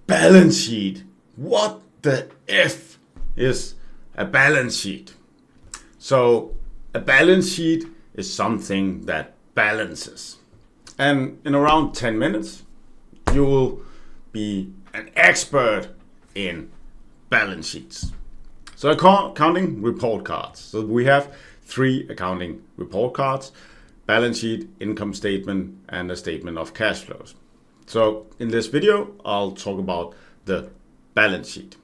balance sheet. What the F is a balance sheet? So a balance sheet is something that balances. And in around 10 minutes, you will be an expert in balance sheets. So accounting report cards. So we have 3 accounting report cards: balance sheet, income statement, and a statement of cash flows. So in this video, I'll talk about the balance sheet.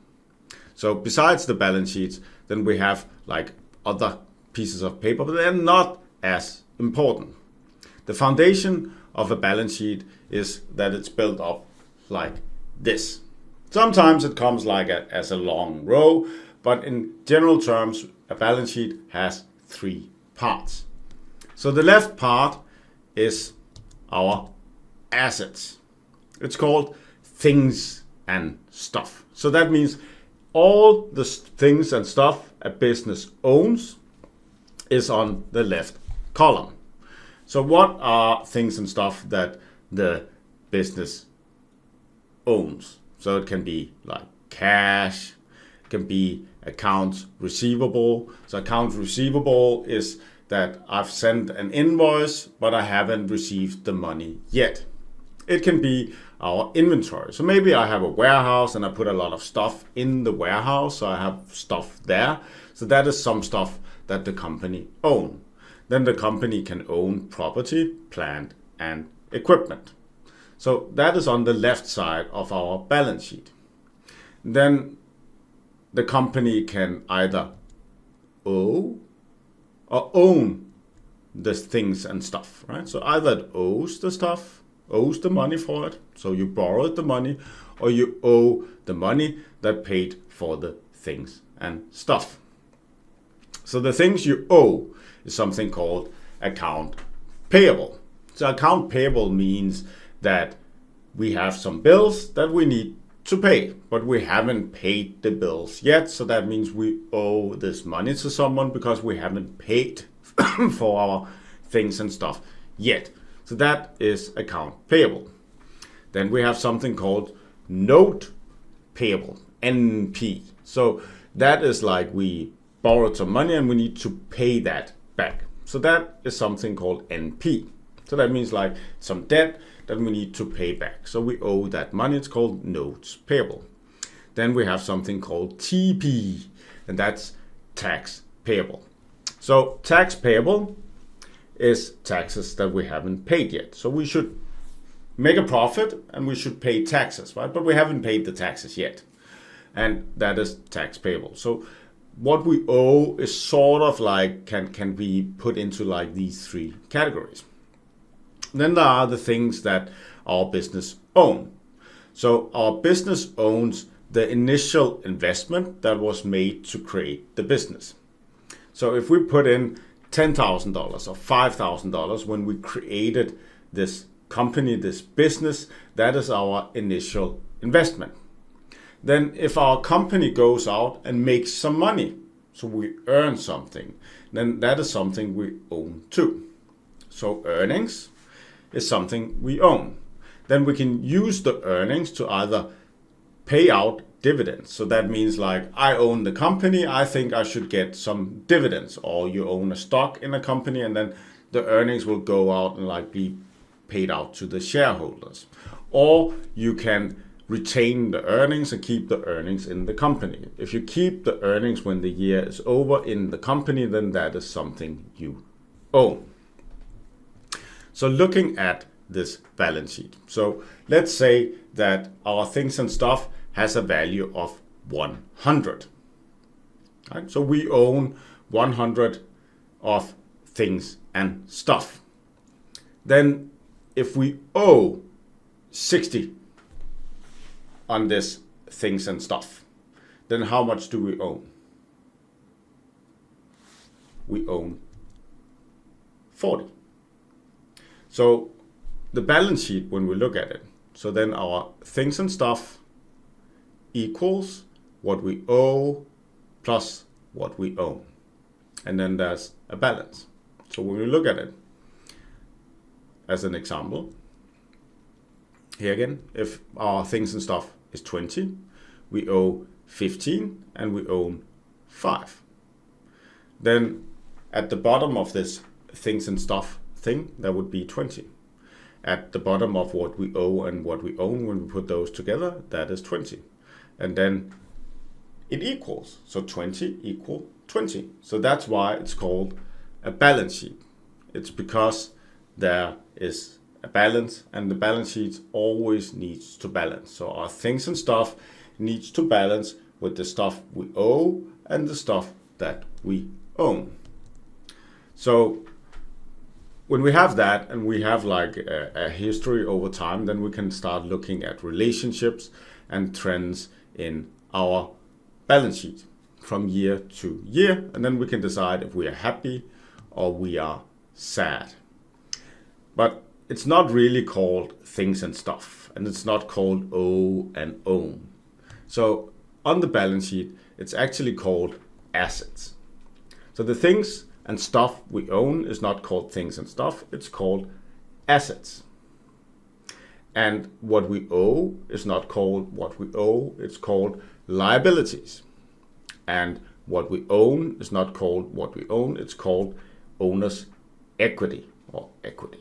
So besides the balance sheets, then we have like other pieces of paper, but they're not as important. The foundation of a balance sheet is that it's built up like this. Sometimes it comes like as a long row, but in general terms, a balance sheet has 3 parts. So the left part is our assets. It's called things and stuff. So that means all the things and stuff a business owns is on the left column. So what are things and stuff that the business owns? So it can be like cash, it can be accounts receivable. So accounts receivable is that I've sent an invoice, but I haven't received the money yet. It can be our inventory. So maybe I have a warehouse and I put a lot of stuff in the warehouse, so I have stuff there. So that is some stuff that the company owns. Then the company can own property, plant, and equipment. So that is on the left side of our balance sheet. Then the company can either owe or own the things and stuff, right? So either it owes the stuff, owes the money for it, so you borrowed the money, or you owe the money that paid for the things and stuff. So the things you owe is something called account payable. So account payable means that we have some bills that we need to pay, but we haven't paid the bills yet. So that means we owe this money to someone because we haven't paid for our things and stuff yet. So that is account payable. Then we have something called note payable, NP. So that is like we borrowed some money and we need to pay that back. So that is something called NP. So that means like some debt that we need to pay back. So we owe that money. It's called notes payable. Then we have something called TP, and that's tax payable. So tax payable is taxes that we haven't paid yet. So we should make a profit and we should pay taxes, right? But we haven't paid the taxes yet. And that is tax payable. So what we owe is sort of like can be put into like these 3 categories. Then there are the things that our business own. So our business owns the initial investment that was made to create the business. So if we put in $10,000 or $5,000 when we created this company, this business, that is our initial investment. Then if our company goes out and makes some money, so we earn something, then that is something we own too. So earnings is something we own. Then we can use the earnings to either pay out dividends. So that means like I own the company, I think I should get some dividends, or you own a stock in a company and then the earnings will go out and like be paid out to the shareholders. Or you can retain the earnings and keep the earnings in the company. If you keep the earnings when the year is over in the company, then that is something you own. So looking at this balance sheet. So let's say that our things and stuff has a value of 100. Right? So we own 100 of things and stuff. Then if we owe 60 on this things and stuff, then how much do we own? We own 40. So the balance sheet, when we look at it, so then our things and stuff equals what we owe plus what we own. And then there's a balance. So when we look at it, as an example, here again, if our things and stuff is 20, we owe 15, and we own 5. Then at the bottom of this things and stuff thing, that would be 20. At the bottom of what we owe and what we own, when we put those together, that is 20. And then it equals. So 20 equal 20. So that's why it's called a balance sheet. It's because there is a balance, and the balance sheet always needs to balance. So our things and stuff needs to balance with the stuff we owe and the stuff that we own. So when we have that, and we have like a history over time, then we can start looking at relationships and trends in our balance sheet from year to year, and then we can decide if we are happy or we are sad. But it's not really called things and stuff, and it's not called owe and own. So on the balance sheet, it's actually called assets. So the things and stuff we own is not called things and stuff, it's called assets. And what we owe is not called what we owe, it's called liabilities. And what we own is not called what we own, it's called owner's equity or equity.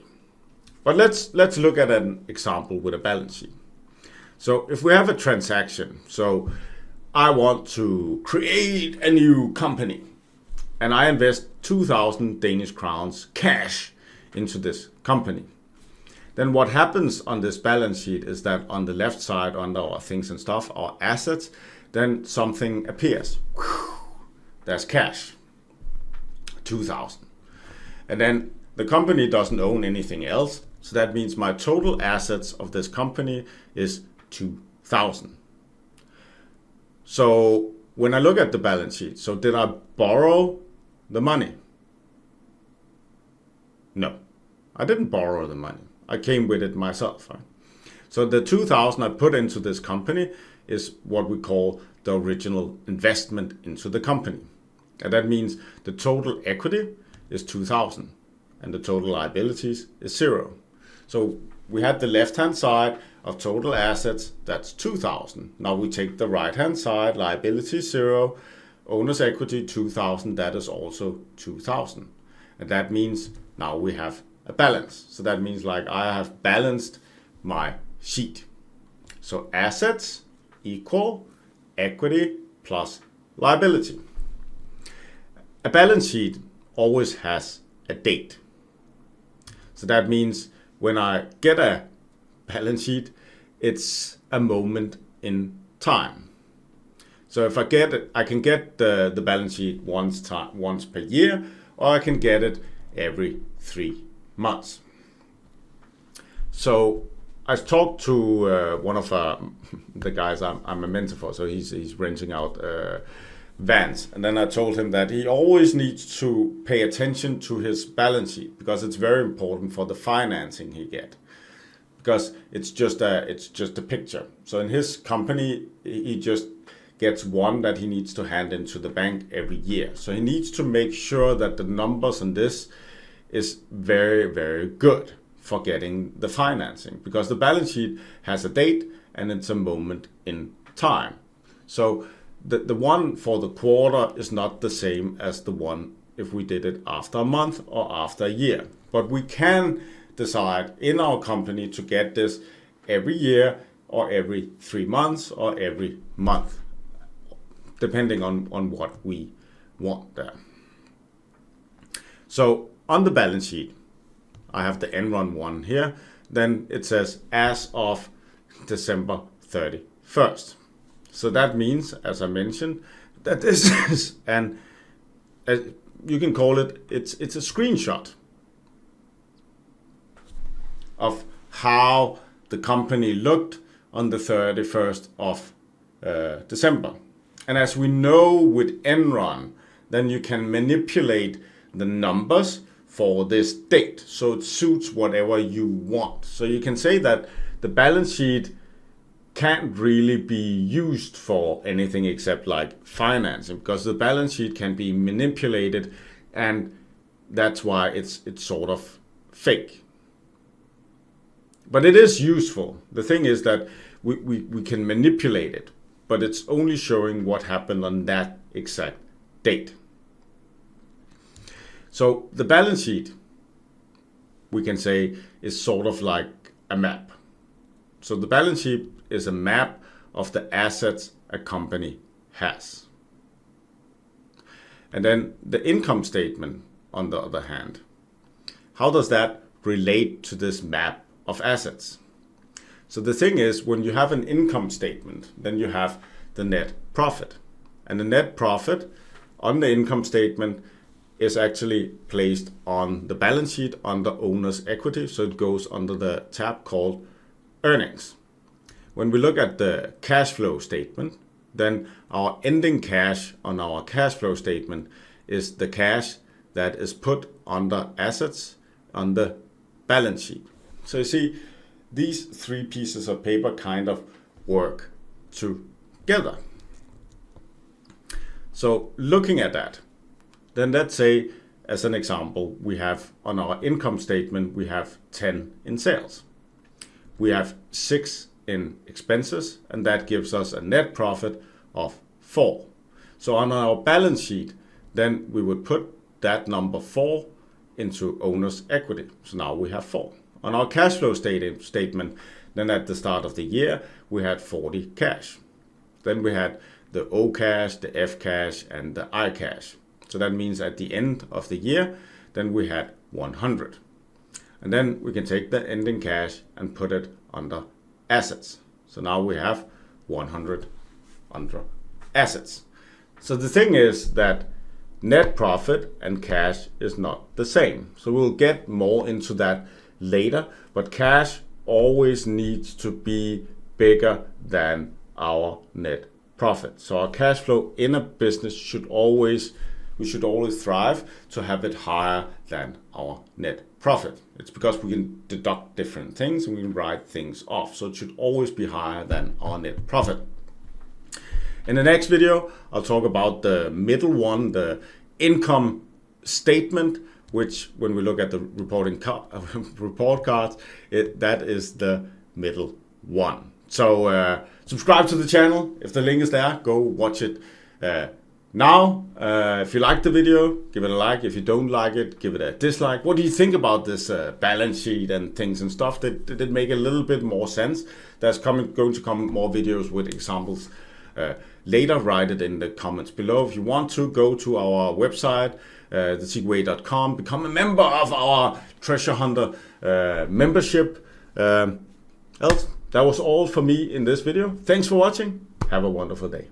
But let's look at an example with a balance sheet. So if we have a transaction, so I want to create a new company, and I invest 2,000 Danish crowns cash into this company. Then what happens on this balance sheet is that on the left side, under our things and stuff, our assets, then something appears. There's cash, 2,000. And then the company doesn't own anything else. So that means my total assets of this company is 2,000. So when I look at the balance sheet, so did I borrow the money? No, I didn't borrow the money. I came with it myself. Right? So the 2,000 I put into this company is what we call the original investment into the company. And that means the total equity is 2,000 and the total liabilities is 0. So we had the left-hand side of total assets, that's 2,000. Now we take the right-hand side, liability 0, owner's equity 2,000, that is also 2,000. And that means now we have a balance. So that means like I have balanced my sheet. So assets equal equity plus liability. A balance sheet always has a date. So that means when I get a balance sheet, it's a moment in time. So if I get it, I can get the balance sheet once per year, or I can get it every 3 months. So I talked to one of the guys I'm a mentor for, so he's renting out vans, and then I told him that he always needs to pay attention to his balance sheet because it's very important for the financing he get, because it's just a picture. So in his company, he just gets one that he needs to hand into the bank every year. So he needs to make sure that the numbers on this is very, very good for getting the financing, because the balance sheet has a date and it's a moment in time. So the one for the quarter is not the same as the one if we did it after a month or after a year. But we can decide in our company to get this every year or every 3 months or every month, depending on what we want there. So on the balance sheet, I have the Enron one here. Then it says as of December 31st. So that means, as I mentioned, that this is you can call it's a screenshot of how the company looked on the 31st of December. And as we know with Enron, then you can manipulate the numbers for this date, so it suits whatever you want. So you can say that the balance sheet can't really be used for anything except like financing, because the balance sheet can be manipulated, and that's why it's sort of fake. But it is useful. The thing is that we can manipulate it, but it's only showing what happened on that exact date. So the balance sheet, we can say, is sort of like a map. So the balance sheet is a map of the assets a company has. And then the income statement, on the other hand, how does that relate to this map of assets? So the thing is, when you have an income statement, then you have the net profit. And the net profit on the income statement is actually placed on the balance sheet under owner's equity. So it goes under the tab called earnings. When we look at the cash flow statement, then our ending cash on our cash flow statement is the cash that is put under assets on the balance sheet. So you see, these three pieces of paper kind of work together. So looking at that, then let's say, as an example, we have on our income statement, we have 10 in sales. We have 6 in expenses, and that gives us a net profit of 4. So on our balance sheet, then we would put that number 4 into owner's equity. So now we have 4. On our cash flow statement, then at the start of the year, we had 40 cash. Then we had the O cash, the F cash, and the I cash. So that means at the end of the year, then we had 100. And then we can take the ending cash and put it under assets. So now we have 100 under assets. So the thing is that net profit and cash is not the same. So we'll get more into that later, but cash always needs to be bigger than our net profit. So our cash flow in a business we should always thrive to have it higher than our net profit. It's because we can deduct different things and we can write things off. So it should always be higher than our net profit. In the next video, I'll talk about the middle one, the income statement, which when we look at the report cards, that is the middle one. So subscribe to the channel. If the link is there, go watch it now. If you like the video, give it a like. If you don't like it, give it a dislike. What do you think about this balance sheet and things and stuff? Did it make a little bit more sense? There's going to come more videos with examples later. Write it in the comments below. If you want to, go to our website, thesecretway.com, become a member of our Treasure Hunter membership. Else, that was all for me in this video. Thanks for watching. Have a wonderful day.